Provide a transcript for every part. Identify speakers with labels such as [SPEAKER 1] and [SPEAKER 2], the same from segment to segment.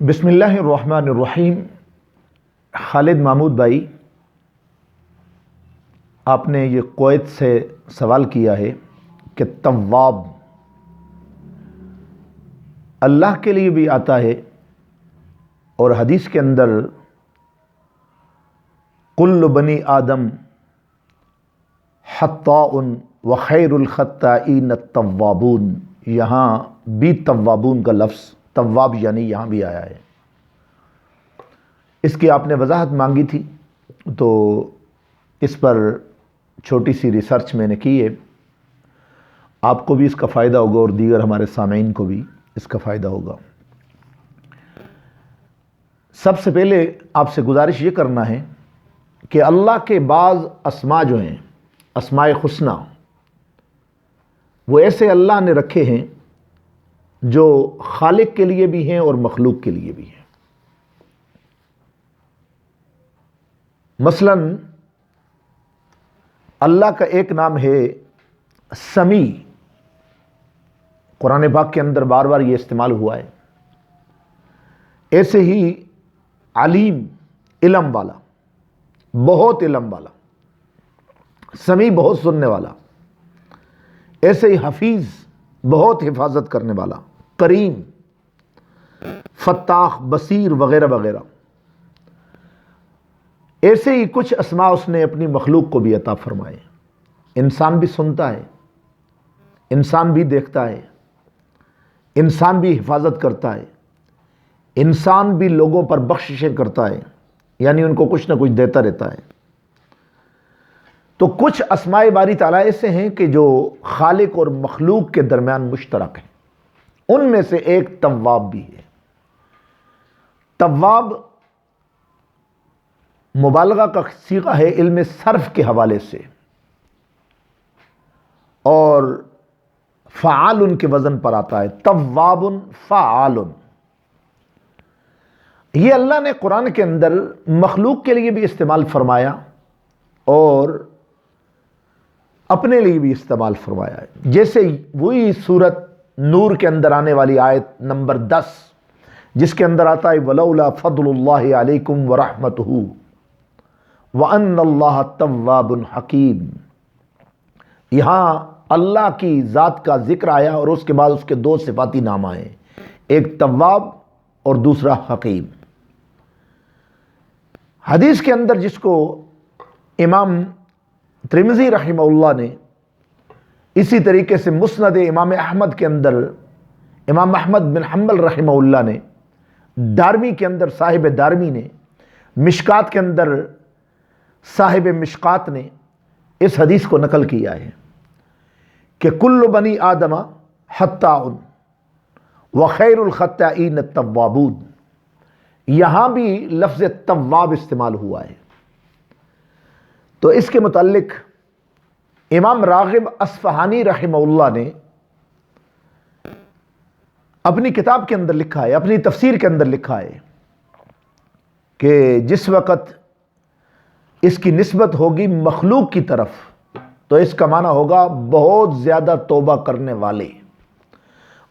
[SPEAKER 1] بسم اللہ الرحمن الرحیم۔ خالد محمود بھائی، آپ نے یہ کویت سے سوال کیا ہے کہ تواب اللہ کے لیے بھی آتا ہے، اور حدیث کے اندر کل بنی آدم خطاء وخیر الخطائین التوابون، یہاں بھی توابون کا لفظ تواب یعنی یہاں بھی آیا ہے۔ اس کی آپ نے وضاحت مانگی تھی، تو اس پر چھوٹی سی ریسرچ میں نے کی ہے۔ آپ کو بھی اس کا فائدہ ہوگا اور دیگر ہمارے سامعین کو بھی اس کا فائدہ ہوگا۔ سب سے پہلے آپ سے گزارش یہ کرنا ہے کہ اللہ کے بعض اسماء جو ہیں، اسماء حسنی، وہ ایسے اللہ نے رکھے ہیں جو خالق کے لیے بھی ہیں اور مخلوق کے لیے بھی ہیں۔ مثلا اللہ کا ایک نام ہے سمیع، قرآن پاک کے اندر بار بار یہ استعمال ہوا ہے۔ ایسے ہی علیم، علم والا، بہت علم والا، سمیع بہت سننے والا۔ ایسے ہی حفیظ، بہت حفاظت کرنے والا، کریم، فتاح، بصیر وغیرہ وغیرہ۔ ایسے ہی کچھ اسماء اس نے اپنی مخلوق کو بھی عطا فرمائے۔ انسان بھی سنتا ہے، انسان بھی دیکھتا ہے، انسان بھی حفاظت کرتا ہے، انسان بھی لوگوں پر بخششیں کرتا ہے، یعنی ان کو کچھ نہ کچھ دیتا رہتا ہے۔ تو کچھ اسماء باری تعالیٰ ایسے ہیں کہ جو خالق اور مخلوق کے درمیان مشترک ہیں۔ ان میں سے ایک تواب بھی ہے۔ تواب مبالغہ کا صیغہ ہے علم صرف کے حوالے سے، اور فعال کے وزن پر آتا ہے، تواب فعال۔ یہ اللہ نے قرآن کے اندر مخلوق کے لیے بھی استعمال فرمایا اور اپنے لیے بھی استعمال فرمایا ہے۔ جیسے وہی سورت نور کے اندر آنے والی آیت نمبر 10، جس کے اندر آتا ہے وَلَوْلَا فَضْلُ اللَّهِ عَلَيْكُمْ وَرَحْمَتُهُ وَأَنَّ اللَّهَ تَوَّابٌ حَكِيمٌ۔ یہاں اللہ کی ذات کا ذکر آیا اور اس کے بعد اس کے دو صفاتی نام آئے، ایک تواب اور دوسرا حکیم۔ حدیث کے اندر جس کو امام ترمذی رحمہ اللہ نے، اسی طریقے سے مسند امام احمد کے اندر امام احمد بن حنبل رحمہ اللہ نے، دارمی کے اندر صاحب دارمی نے، مشکات کے اندر صاحب مشکات نے اس حدیث کو نقل کیا ہے کہ کل بنی آدم خطاء وخیر الخطائین التوابون۔ یہاں بھی لفظ تواب استعمال ہوا ہے۔ تو اس کے متعلق امام راغب اصفہانی رحمہ اللہ نے اپنی کتاب کے اندر لکھا ہے، اپنی تفسیر کے اندر لکھا ہے کہ جس وقت اس کی نسبت ہوگی مخلوق کی طرف تو اس کا معنی ہوگا بہت زیادہ توبہ کرنے والے،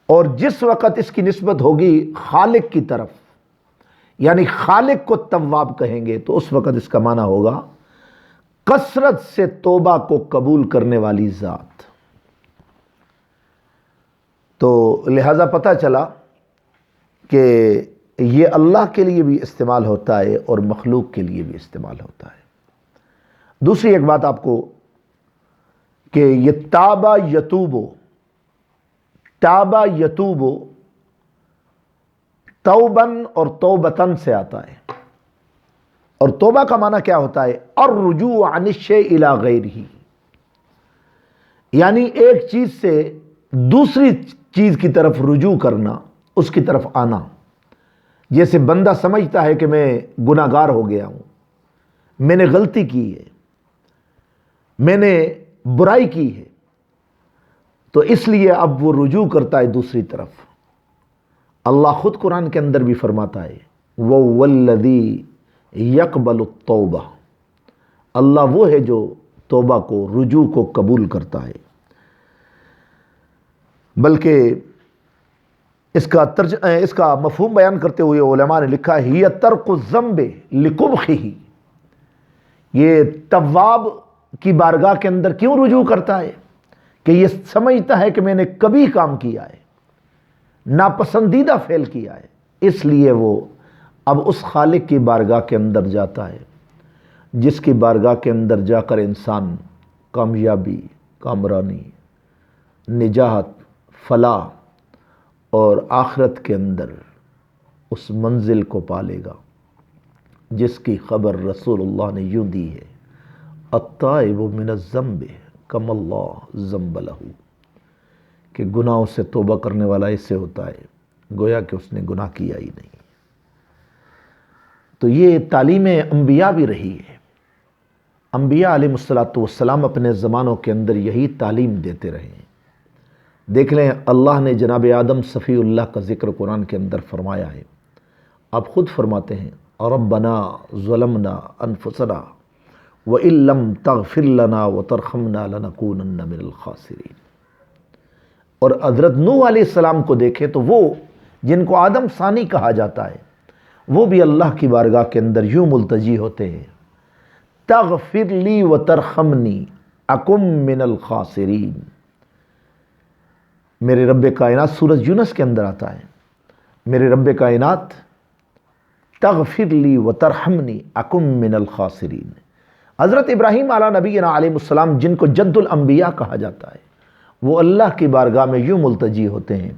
[SPEAKER 1] اور جس وقت اس کی نسبت ہوگی خالق کی طرف، یعنی خالق کو تواب کہیں گے، تو اس وقت اس کا معنی ہوگا کثرت سے توبہ کو قبول کرنے والی ذات۔ تو لہذا پتہ چلا کہ یہ اللہ کے لیے بھی استعمال ہوتا ہے اور مخلوق کے لیے بھی استعمال ہوتا ہے۔ دوسری ایک بات آپ کو کہ یہ تابا یتوبو، تابا یتوبو توبن اور توبتن سے آتا ہے، اور توبہ کا معنی کیا ہوتا ہے؟ الرجوع عن الشیء الی غیرہ، یعنی ایک چیز سے دوسری چیز کی طرف رجوع کرنا، اس کی طرف آنا۔ جیسے بندہ سمجھتا ہے کہ میں گناہ گار ہو گیا ہوں، میں نے غلطی کی ہے، میں نے برائی کی ہے، تو اس لیے اب وہ رجوع کرتا ہے دوسری طرف۔ اللہ خود قرآن کے اندر بھی فرماتا ہے وَهُوَ الَّذِي يَقْبَلُ التَّوْبَةَ، اللہ وہ ہے جو توبہ کو، رجوع کو قبول کرتا ہے۔ بلکہ اس کا مفہوم بیان کرتے ہوئے علماء نے لکھا ہی ترک الذنب لقبحہ، یہ تواب کی بارگاہ کے اندر کیوں رجوع کرتا ہے کہ یہ سمجھتا ہے کہ میں نے کبھی کام کیا ہے، ناپسندیدہ فعل کیا ہے، اس لیے وہ اب اس خالق کی بارگاہ کے اندر جاتا ہے جس کی بارگاہ کے اندر جا کر انسان کامیابی، کامرانی، نجات، فلاح اور آخرت کے اندر اس منزل کو پالے گا جس کی خبر رسول اللہ نے یوں دی ہے، التائب من الذنب کم اللہ ذنب لہ، کہ گناہوں سے توبہ کرنے والا ایسے ہوتا ہے گویا کہ اس نے گناہ کیا ہی نہیں۔ تو یہ تعلیم انبیاء بھی رہی ہے، انبیاء علیہ السلام اپنے زمانوں کے اندر یہی تعلیم دیتے رہے ہیں۔ دیکھ لیں اللہ نے جناب آدم صفی اللہ کا ذکر قرآن کے اندر فرمایا ہے، آپ خود فرماتے ہیں ربنا ظلمنا انفسنا وَإِن لَّمْ تَغْفِرْ لَنَا وَتَرْحَمْنَا لَنَكُونَنَّ مِنَ الْخَاسِرِينَ۔ اور حضرت نوح علیہ السلام کو دیکھیں تو وہ جن کو آدم ثانی کہا جاتا ہے وہ بھی اللہ کی بارگاہ کے اندر یوں ملتجی ہوتے ہیں، تغفر لی وترحمنی اکم من الخاسرین۔ میرے رب کائنات سورۃ یونس کے اندر آتا ہے، میرے رب کائنات تغفر لی وترحمنی اکم من الخاسرین۔ حضرت ابراہیم علیہ نبینا علیہ السلام جن کو جد الانبیاء کہا جاتا ہے وہ اللہ کی بارگاہ میں یوں ملتجی ہوتے ہیں،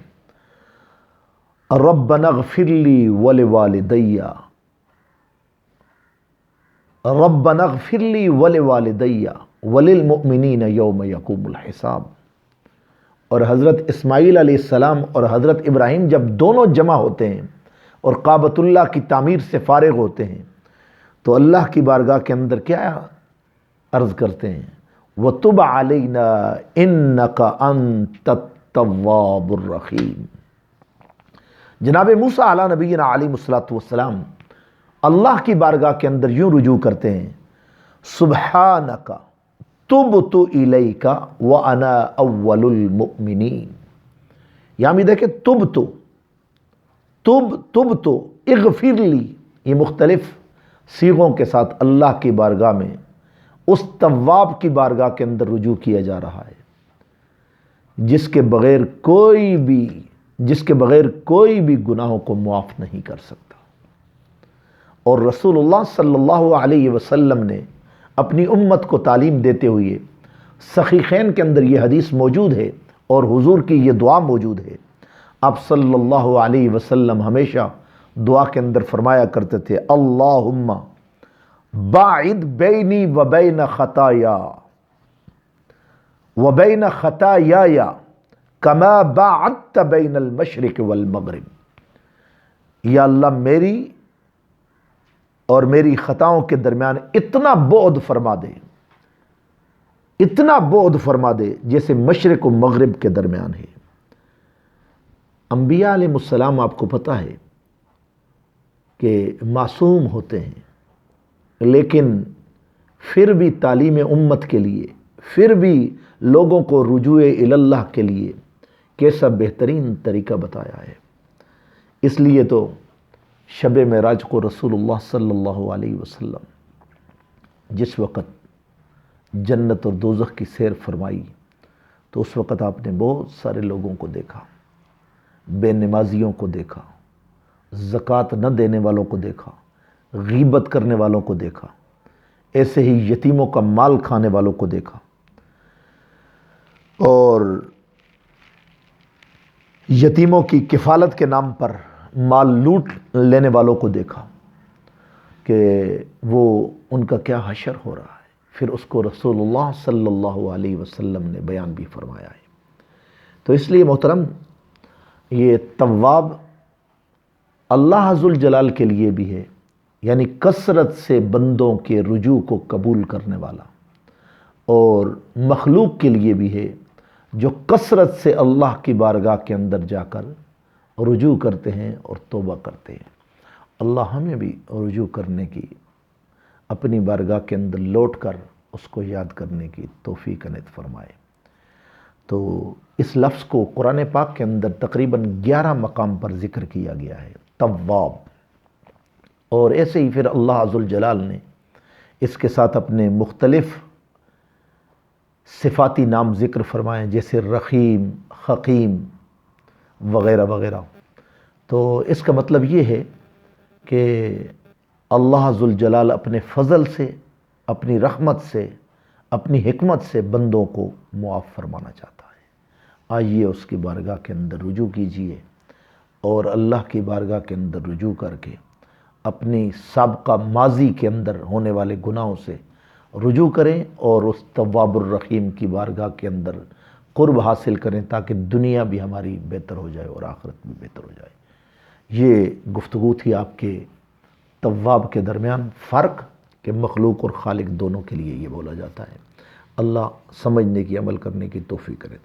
[SPEAKER 1] ربنا اغفر لی ولوالدی، ربنا اغفر لی ولوالدی وللمؤمنین یوم یقوم الحساب۔ اور حضرت اسماعیل علیہ السلام اور حضرت ابراہیم جب دونوں جمع ہوتے ہیں اور کعبۃ اللہ کی تعمیر سے فارغ ہوتے ہیں تو اللہ کی بارگاہ کے اندر کیا عرض کرتے ہیں، وَتُبْ عَلَيْنَا إِنَّكَ أَنْتَ التَّوَّابُ الرَّحِيمُ۔ جناب موسیٰ علیہ نبینا علیہ السلام اللہ کی بارگاہ کے اندر یوں رجوع کرتے ہیں، سبحانک تبت الیک وانا اول المؤمنین۔ یہاں بھی دیکھیں تبت اغفر لی، یہ مختلف صیغوں کے ساتھ اللہ کی بارگاہ میں اس تواب کی بارگاہ کے اندر رجوع کیا جا رہا ہے جس کے بغیر کوئی بھی گناہوں کو معاف نہیں کر سکتا۔ اور رسول اللہ صلی اللہ علیہ وسلم نے اپنی امت کو تعلیم دیتے ہوئے صحیحین کے اندر یہ حدیث موجود ہے اور حضور کی یہ دعا موجود ہے۔ آپ صلی اللہ علیہ وسلم ہمیشہ دعا کے اندر فرمایا کرتے تھے، اللہم باعد بینی وبین خطایای کما باعدت بین المشرق والمغرب۔ یا اللہ میری اور میری خطاؤں کے درمیان اتنا بعد فرما دے جیسے مشرق و مغرب کے درمیان ہے۔ انبیاء علیہ السلام آپ کو پتہ ہے کہ معصوم ہوتے ہیں، لیکن پھر بھی تعلیم امت کے لیے، پھر بھی لوگوں کو رجوع اللہ کے لیے کیسا بہترین طریقہ بتایا ہے۔ اس لیے تو شب معراج کو رسول اللہ صلی اللہ علیہ وسلم جس وقت جنت اور دوزخ کی سیر فرمائی تو اس وقت آپ نے بہت سارے لوگوں کو دیکھا، بے نمازیوں کو دیکھا، زکوٰۃ نہ دینے والوں کو دیکھا، غیبت کرنے والوں کو دیکھا، ایسے ہی یتیموں کا مال کھانے والوں کو دیکھا، اور یتیموں کی کفالت کے نام پر مال لوٹ لینے والوں کو دیکھا کہ وہ ان کا کیا حشر ہو رہا ہے۔ پھر اس کو رسول اللہ صلی اللہ علیہ وسلم نے بیان بھی فرمایا ہے۔ تو اس لیے محترم یہ تواب اللہ ذوالجلال کے لیے بھی ہے، یعنی کثرت سے بندوں کے رجوع کو قبول کرنے والا، اور مخلوق کے لیے بھی ہے جو کثرت سے اللہ کی بارگاہ کے اندر جا کر رجوع کرتے ہیں اور توبہ کرتے ہیں۔ اللہ ہمیں بھی رجوع کرنے کی، اپنی بارگاہ کے اندر لوٹ کر اس کو یاد کرنے کی توفیق عنایت فرمائے۔ تو اس لفظ کو قرآن پاک کے اندر تقریباً 11 مقام پر ذکر کیا گیا ہے، تواب۔ اور ایسے ہی پھر اللہ عزوجلال نے اس کے ساتھ اپنے مختلف صفاتی نام ذکر فرمائے، جیسے رحیم، حکیم وغیرہ وغیرہ۔ تو اس کا مطلب یہ ہے کہ اللہ ذوالجلال اپنے فضل سے، اپنی رحمت سے، اپنی حکمت سے بندوں کو معاف فرمانا چاہتا ہے۔ آئیے اس کی بارگاہ کے اندر رجوع کیجئے اور اللہ کی بارگاہ کے اندر رجوع کر کے اپنی سابقہ ماضی کے اندر ہونے والے گناہوں سے رجوع کریں اور اس تواب الرحیم کی بارگاہ کے اندر قرب حاصل کریں، تاکہ دنیا بھی ہماری بہتر ہو جائے اور آخرت بھی بہتر ہو جائے۔ یہ گفتگو تھی آپ کے تواب کے درمیان، فرق کہ مخلوق اور خالق دونوں کے لیے یہ بولا جاتا ہے۔ اللہ سمجھنے کی، عمل کرنے کی توفیق کرے۔